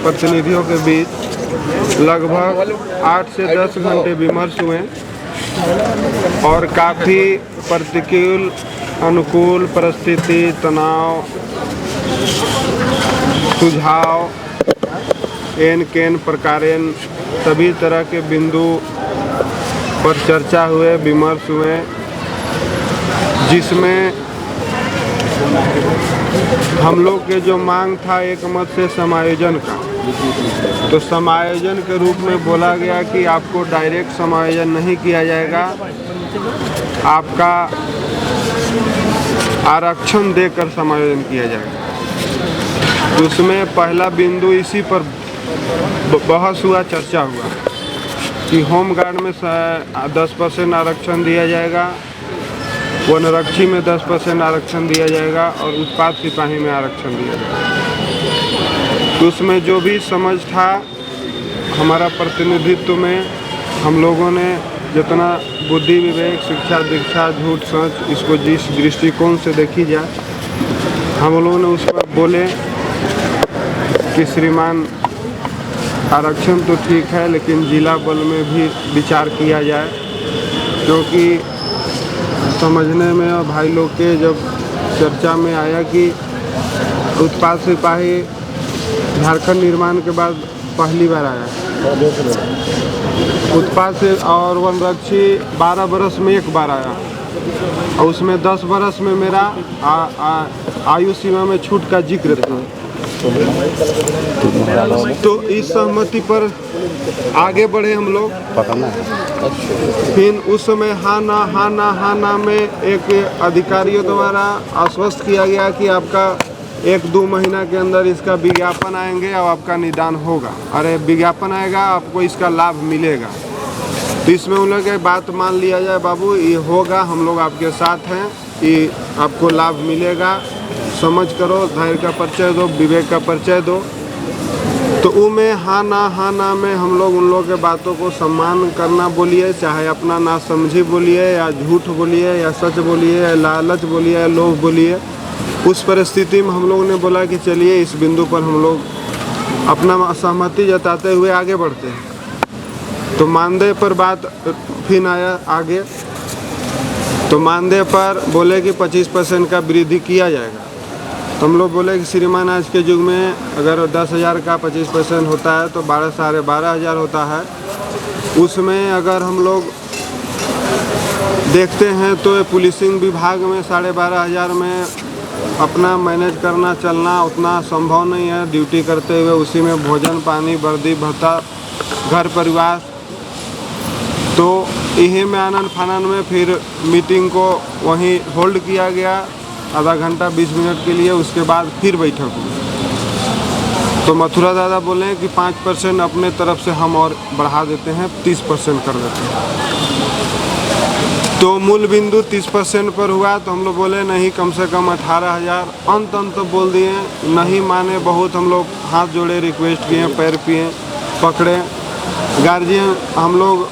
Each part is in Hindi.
प्रतिनिधियों के बीच लगभग 8 से 10 घंटे विमर्श हुए और काफ़ी प्रतिकूल अनुकूल परिस्थिति, तनाव, सुझाव, एन केन प्रकारेण सभी तरह के बिंदु पर चर्चा हुए, विमर्श हुए, जिसमें हम लोग के जो मांग था एक मत से समायोजन का, तो समायोजन के रूप में बोला गया कि आपको डायरेक्ट समायोजन नहीं किया जाएगा, आपका आरक्षण देकर समायोजन किया जाएगा। तो उसमें पहला बिंदु इसी पर बहस हुआ, चर्चा हुआ कि होमगार्ड में 10% आरक्षण दिया जाएगा, वनरक्षी में 10% आरक्षण दिया जाएगा और उत्पाद सिपाही में आरक्षण दिया जाएगा। तो उसमें जो भी समझ था हमारा प्रतिनिधित्व में, हम लोगों ने जितना बुद्धि विवेक शिक्षा दीक्षा झूठ सच इसको जिस दृष्टिकोण से देखी जाए, हम लोगों ने उस पर बोले कि श्रीमान आरक्षण तो ठीक है लेकिन जिला बल में भी विचार किया जाए, क्योंकि समझने में और भाई लोग के जब चर्चा में आया कि उत्पाद सिपाही झारखंड निर्माण के बाद पहली बार आया, उत्पाद से और वनरक्षी 12 बरस में एक बार आया और उसमें 10 बरस में मेरा आयु सीमा में छूट का जिक्र था। तो इस सहमति पर आगे बढ़े हम लोग। फिर उस समय हाँ ना में एक अधिकारियों द्वारा आश्वस्त किया गया कि आपका 1-2 महीना के अंदर इसका विज्ञापन आएंगे और आपका निदान होगा। अरे विज्ञापन आएगा, आपको इसका लाभ मिलेगा। तो इसमें उन लोगों की बात मान लिया जाए, बाबू ये होगा, हम लोग आपके साथ हैं, ये आपको लाभ मिलेगा, समझ करो, धैर्य का परिचय दो, विवेक का परिचय दो। तो उनमें हाँ ना में हम लोग उन लोगों के बातों को सम्मान करना बोलिए, चाहे अपना ना समझी बोलिए या झूठ बोलिए या सच बोलिए या लालच बोलिए या लोभ बोलिए, उस परिस्थिति में हम लोगों ने बोला कि चलिए इस बिंदु पर हम लोग अपना असहमति जताते हुए आगे बढ़ते हैं। तो मानदेय पर बात फिर आया आगे, तो मानदेय पर बोले कि 25% का वृद्धि किया जाएगा। तो हम लोग बोले कि श्रीमान आज के युग में अगर 10,000 का 25% होता है तो 12,500 होता है। उसमें अगर हम लोग देखते हैं तो पुलिसिंग विभाग में 12,500 में अपना मैनेज करना चलना उतना संभव नहीं है। ड्यूटी करते हुए उसी में भोजन पानी वर्दी भत्ता घर परिवार, तो यही में आनन फानन में फिर मीटिंग को वहीं होल्ड किया गया आधा घंटा 20 मिनट के लिए। उसके बाद फिर बैठक हुई तो मथुरा दादा बोले कि 5% अपने तरफ से हम और बढ़ा देते हैं, 30% कर देते हैं। तो मूल बिंदु 30% पर हुआ तो हम लोग बोले नहीं, कम से कम 18,000 अंत बोल दिए। नहीं माने, बहुत हम लोग हाथ जोड़े, रिक्वेस्ट किए, पैर पिए, पकड़े। गार्जियन हम लोग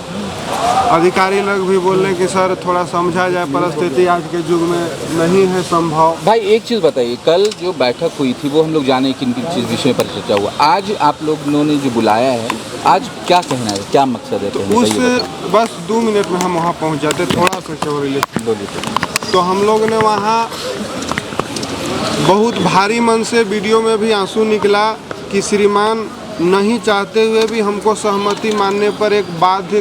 अधिकारी लोग भी बोल रहे कि सर थोड़ा समझा जाए, परिस्थिति आज के युग में नहीं है संभव। भाई एक चीज़ बताइए, कल जो बैठक हुई थी वो हम लोग जाने किन किन चीज़ विषय पर चर्चा हुआ, आज आप लोगों ने जो बुलाया है आज क्या कहना है, क्या मकसद है? तो उस बस 2 मिनट में हम वहाँ पहुँच जाते, थोड़ा सा केवल रिलेशन बोलिए। तो हम लोग ने वहाँ बहुत भारी मन से वीडियो में भी आंसू निकला कि श्रीमान नहीं चाहते हुए भी हमको सहमति मानने पर एक बाध्य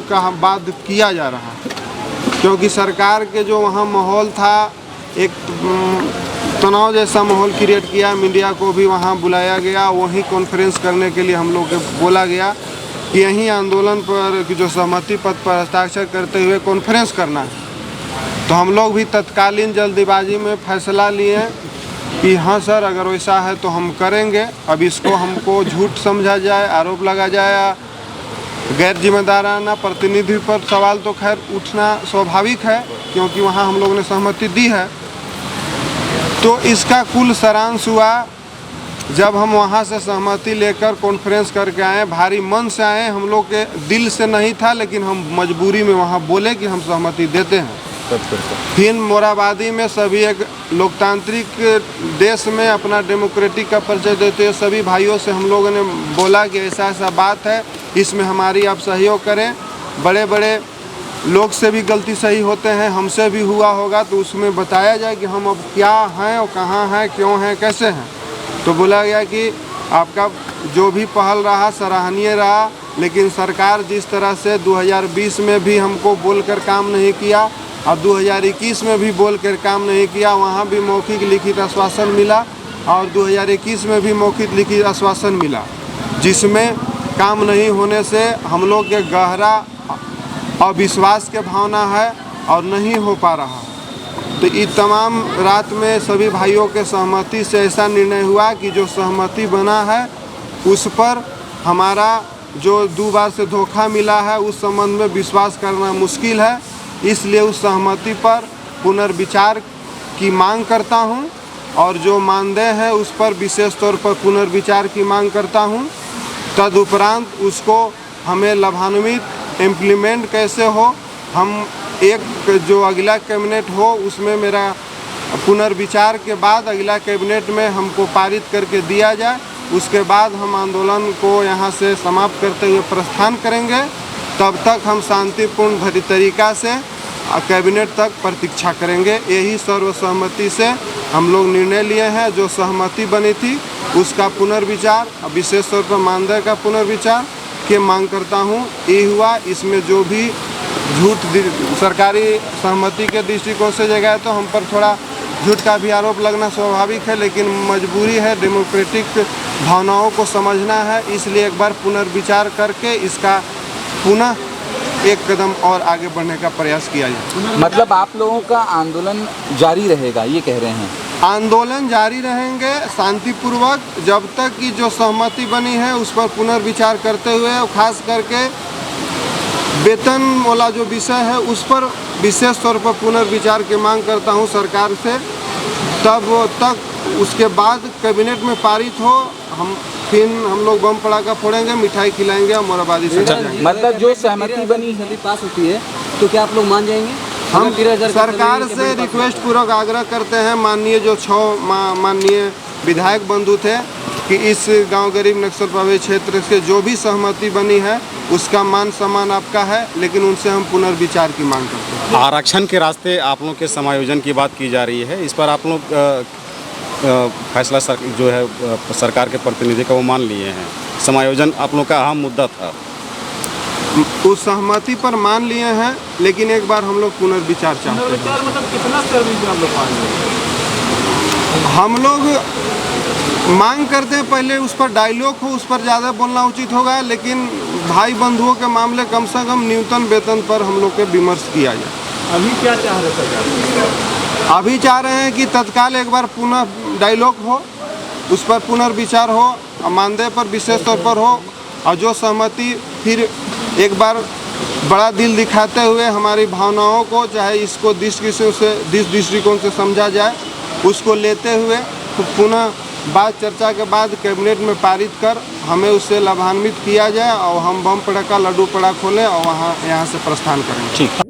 किया जा रहा है, क्योंकि सरकार के जो वहाँ माहौल था एक तनाव जैसा माहौल क्रिएट किया। मीडिया को भी वहाँ बुलाया गया, वहीं कॉन्फ्रेंस करने के लिए हम लोग को बोला गया कि यहीं आंदोलन पर कि जो सहमति पत्र पर हस्ताक्षर करते हुए कॉन्फ्रेंस करना है। तो हम लोग भी तत्कालीन जल्दीबाजी में फैसला लिए कि हाँ सर अगर वैसा है तो हम करेंगे। अब इसको हमको झूठ समझा जाए, आरोप लगा जाए, गैर जिम्मेदाराना प्रतिनिधि पर सवाल तो खैर उठना स्वाभाविक है, क्योंकि वहाँ हम लोगों ने सहमति दी है। तो इसका कुल सारांश हुआ जब हम वहाँ से सहमति लेकर कॉन्फ्रेंस करके आए, भारी मन से आए, हम लोग के दिल से नहीं था, लेकिन हम मजबूरी में वहाँ बोले कि हम सहमति देते हैं। फिर मोराबादी में सभी एक लोकतांत्रिक देश में अपना डेमोक्रेटिक का परिचय देते हुए सभी भाइयों से हम लोगों ने बोला कि ऐसा ऐसा बात है, इसमें हमारी आप सहयोग करें। बड़े बड़े लोग से भी गलती सही होते हैं, हमसे भी हुआ होगा, तो उसमें बताया जाए कि हम अब क्या हैं और कहाँ हैं, क्यों हैं, कैसे हैं। तो बोला गया कि आपका जो भी पहल रहा सराहनीय रहा, लेकिन सरकार जिस तरह से 2020 में भी हमको बोलकर काम नहीं किया और 2021 में भी बोलकर काम नहीं किया, वहाँ भी मौखिक लिखित आश्वासन मिला और 2021 में भी मौखिक लिखित आश्वासन मिला, जिसमें काम नहीं होने से हम लोग के गहरा अविश्वास के भावना है और नहीं हो पा रहा। तो इस तमाम रात में सभी भाइयों के सहमति से ऐसा निर्णय हुआ कि जो सहमति बना है उस पर हमारा जो 2 बार से धोखा मिला है उस संबंध में विश्वास करना मुश्किल है, इसलिए उस सहमति पर पुनर्विचार की मांग करता हूं और जो मानदेय है उस पर विशेष तौर पर पुनर्विचार की मांग करता हूं। तदुपरांत उसको हमें लाभान्वित इम्प्लीमेंट कैसे हो, हम एक जो अगला कैबिनेट हो उसमें मेरा पुनर्विचार के बाद अगला कैबिनेट में हमको पारित करके दिया जाए, उसके बाद हम आंदोलन को यहाँ से समाप्त करते हुए प्रस्थान करेंगे। तब तक हम शांतिपूर्ण तरीक़ा से कैबिनेट तक प्रतीक्षा करेंगे। यही सर्वसहमति से हम लोग निर्णय लिए हैं। जो सहमति बनी थी उसका पुनर्विचार, विशेष तौर पर मानदेय का पुनर्विचार की मांग करता हूँ। ये हुआ, इसमें जो भी झूठ सरकारी सहमति के दृष्टिकोण से जगह है तो हम पर थोड़ा झूठ का भी आरोप लगना स्वाभाविक है, लेकिन मजबूरी है, डेमोक्रेटिक भावनाओं को समझना है, इसलिए एक बार पुनर्विचार करके इसका पुनः एक कदम और आगे बढ़ने का प्रयास किया जाए। मतलब आप लोगों का आंदोलन जारी रहेगा, ये कह रहे हैं? आंदोलन जारी रहेंगे शांतिपूर्वक जब तक कि जो सहमति बनी है उस पर पुनर्विचार करते हुए, और खास करके वेतन वाला जो विषय है उस पर विशेष तौर पर पुनर्विचार की मांग करता हूं सरकार से। तब तक उसके बाद कैबिनेट में पारित हो, फिर हम लोग बम पटाखा फोड़ेंगे, मिठाई खिलाएंगे और मोराबादी से जाएंगे। मतलब जो सहमति बनी यदि पास होती है तो क्या आप लोग मान जाएंगे? हम सरकार से रिक्वेस्ट पूर्वक आग्रह करते हैं, माननीय जो 6 माननीय विधायक बंधु थे, कि इस गांव गरीब नक्सल प्रभावित क्षेत्र से जो भी सहमति बनी है उसका मान सम्मान आपका है, लेकिन उनसे हम पुनर्विचार की मांग करते हैं। आरक्षण के रास्ते आप लोगों के समायोजन की बात की जा रही है, इस पर आप लोग फैसला जो है सरकार के प्रतिनिधि का वो मान लिए हैं। समायोजन आप लोगों का अहम मुद्दा था, उस सहमति पर मान लिए हैं, लेकिन एक बार हम लोग पुनर्विचार चाहते हैं। मतलब कितना हम लोग हम लोग मांग करते हैं पहले उस पर डायलॉग हो, उस पर ज़्यादा बोलना उचित होगा, लेकिन भाई बंधुओं के मामले कम से कम न्यूनतम वेतन पर हम लोग के विमर्श किया जाए। अभी क्या चाह रहे सरकार? अभी चाह रहे हैं कि तत्काल एक बार पुनः डायलॉग हो, उस पर पुनर्विचार हो, मानदेय पर विशेष तौर पर हो, और जो सहमति फिर एक बार बड़ा दिल दिखाते हुए हमारी भावनाओं को, चाहे इसको दृष्टिकोण से समझा जाए, उसको लेते हुए पुनः बात चर्चा के बाद कैबिनेट में पारित कर हमें उससे लाभान्वित किया जाए और हम बम पटाखा लड्डू पड़ा खोलें और यहाँ से प्रस्थान करेंगे। ठीक।